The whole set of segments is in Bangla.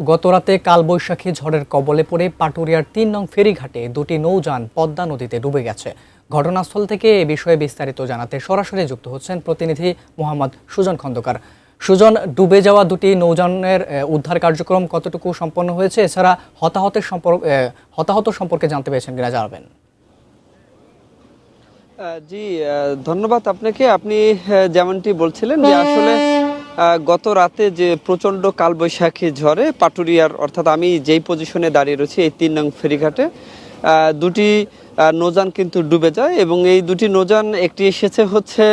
গতরাতে কালবৈশাখী ঝড়ের কবলে পড়ে পাটুরিয়ার ৩ নং ফেরিঘাটে দুটি নৌযান পদ্মা নদীতে ডুবে গেছে। ঘটনাস্থল থেকে এ বিষয়ে বিস্তারিত জানাতে সরাসরি যুক্ত হচ্ছেন প্রতিনিধি মোহাম্মদ সুজন খন্দকার। সুজন, ডুবে যাওয়া দুটি নৌযানের উদ্ধার কার্যক্রম কতটুকু সম্পন্ন হয়েছে, এছাড়া হতাহত সম্পর্কে জানতে পেরেছেন কিনা জানাবেন। জি, ধন্যবাদ আপনাকে। আপনি যেমনটি বলছিলেন যে আসলে গত রাতে যে প্রচণ্ড কালবৈশাখী ঝড়ে পাটুরিয়ার, অর্থাৎ আমি যেই পজিশনে দাঁড়িয়ে রয়েছি এই ৩ নং ফেরিঘাটে দুটি নৌযান কিন্তু ডুবে যায় এবং এই দুটি নৌযান একটি এসেছে হচ্ছে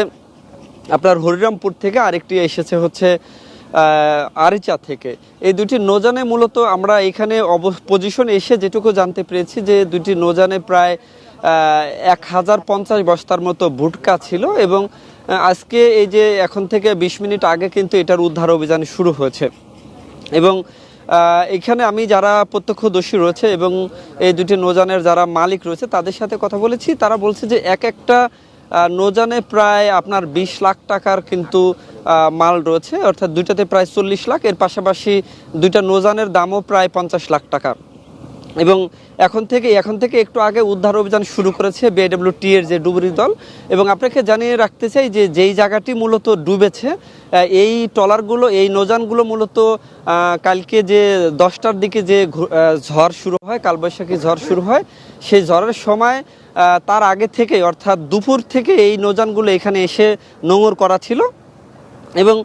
আপনার হরিরামপুর থেকে, আরেকটি এসেছে হচ্ছে আরিচা থেকে। এই দুটি নৌযানে মূলত আমরা এখানে পজিশনে এসে যেটুকু জানতে পেরেছি যে দুটি নৌযানে প্রায় 1050 বস্তার মতো ভুটকা ছিল এবং আজকে এই যে এখন থেকে 20 মিনিট আগে কিন্তু এটার উদ্ধার অভিযান শুরু হয়েছে। এবং এখানে আমি যারা প্রত্যক্ষদর্শী রয়েছে এবং এই দুটি নৌযানের যারা মালিক রয়েছে তাদের সাথে কথা বলেছি। তারা বলছে যে একটা নৌযানে প্রায় আপনার 20 লাখ টাকার কিন্তু মাল রয়েছে, অর্থাৎ দুইটাতে প্রায় 40 লাখ, এর পাশাপাশি দুইটা নৌযানের দামও প্রায় 50 লাখ টাকা। এবং এখন থেকে একটু আগে উদ্ধার অভিযান শুরু করেছে বিআইডব্লিউটি এর যে ডুবুরি দল। এবং আপনাকে জানিয়ে রাখতে চাই যে যেই জায়গাটি মূলত ডুবেছে, এই ট্রলারগুলো, এই নৌযানগুলো মূলত কালকে যে 10টার দিকে যে ঝড় শুরু হয়, কালবৈশাখী ঝড় শুরু হয়, সেই ঝড়ের সময় তার আগে থেকে, অর্থাৎ দুপুর থেকে এই নৌযানগুলো এখানে এসে নোঙর করা ছিল এবং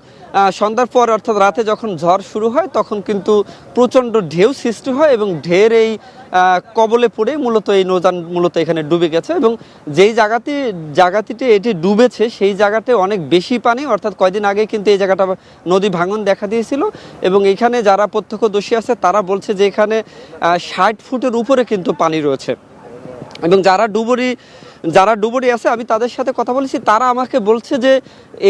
সন্ধ্যার পর অর্থাৎ রাতে যখন ঝড় শুরু হয় তখন কিন্তু প্রচণ্ড ঢেউ সৃষ্টি হয় এবং ঢের এই কবলে পড়ে মূলত এই নৌযান মূলত এখানে ডুবে গেছে। এবং যেই জায়গাটিতে এটি ডুবেছে সেই জায়গাতে অনেক বেশি পানি, অর্থাৎ কয়দিন আগে কিন্তু এই জায়গাটা নদী ভাঙন দেখা দিয়েছিল এবং এখানে যারা প্রত্যক্ষদর্শী আছে তারা বলছে যে এখানে 60 ফুটের উপরে কিন্তু পানি রয়েছে। এবং যারা ডুবুরি আছে আমি তাদের সাথে কথা বলেছি, তারা আমাকে বলছে যে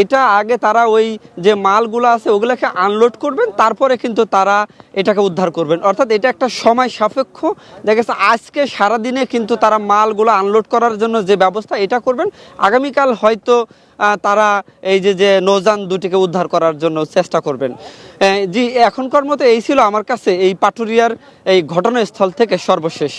এটা আগে তারা ওই যে মালগুলো আছে ওগুলোকে আনলোড করবেন, তারপরে কিন্তু তারা এটাকে উদ্ধার করবেন। অর্থাৎ এটা একটা সময় সাপেক্ষ। দেখা গেছে আজকে সারাদিনে কিন্তু তারা মালগুলো আনলোড করার জন্য যে ব্যবস্থা এটা করবেন, আগামীকাল হয়তো তারা এই যে নৌযান দুটিকে উদ্ধার করার জন্য চেষ্টা করবেন। জি, এখনকার মতো এই ছিল আমার কাছে এই পাটুরিয়ার এই ঘটনাস্থল থেকে সর্বশেষ।